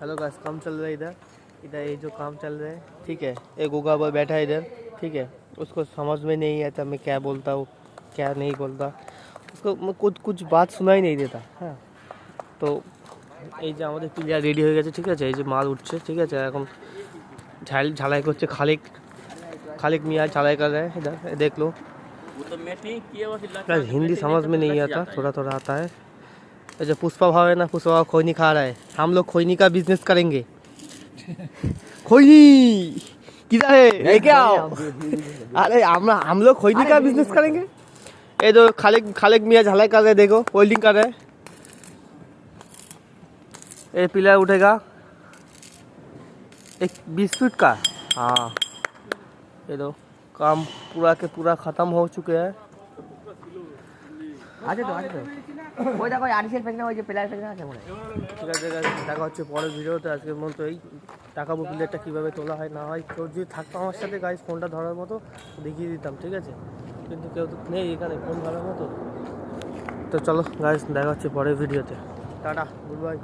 Hello guys, काम चल रहा है इधर इधर ये जो काम चल रहा है, ठीक है। एक गोगा बॉय बैठा है इधर, ठीक है। उसको समझ में नहीं आता मैं क्या बोलता हूँ क्या नहीं बोलता, उसको कुछ बात सुनाई नहीं देता। हाँ, তো এই যে আমাদের প্লেয়ার রেডি হয়ে গেছে, ঠিক আছে। এই যে মাল উঠছে, ঠিক আছে। এখন ঝালাই করছে খালিক खालिक मियाँ ঝালাই कर रहे हैं इधर, देख लो। हिंदी समझ में नहीं आता, थोड़ा थोड़ा आता है। जो पुष्पा भाव है ना, पुष्पा भाव खैनी खा रहा है। हम लोग खैनी का बिजनेस करेंगे। खैनी किधर है, लेके आओ। अरे हम लोग खैनी का बिजनेस करेंगे। ये जो खालिक मियाँ झलाई कर रहे हैं, देखो वेल्डिंग कर रहे हैं। ये पिलर उठेगा एक 20 फीट का। हाँ, ये दो काम पूरा के पूरा ख़त्म हो चुके हैं। আছে তো ওই দেখো আরসিএল পেছনে ওই যে প্লেয়ার পেছনে আছে মনে হয়। ঠিক আছে, দেখা হচ্ছে পরের ভিডিওতে। আজকের মতো এই টাকাবো প্লেয়ারটা কীভাবে তোলা হয় না হয়, কেউ যদি থাকতো আমার সাথে গাইজ ফোনটা ধরার মতো দেখিয়ে দিতাম, ঠিক আছে। কিন্তু কেউ তো নেই এখানে ফোন ধরার মতো। তো চলো গাইজ, দেখা হচ্ছে পরের ভিডিওতে। Tata, good bye.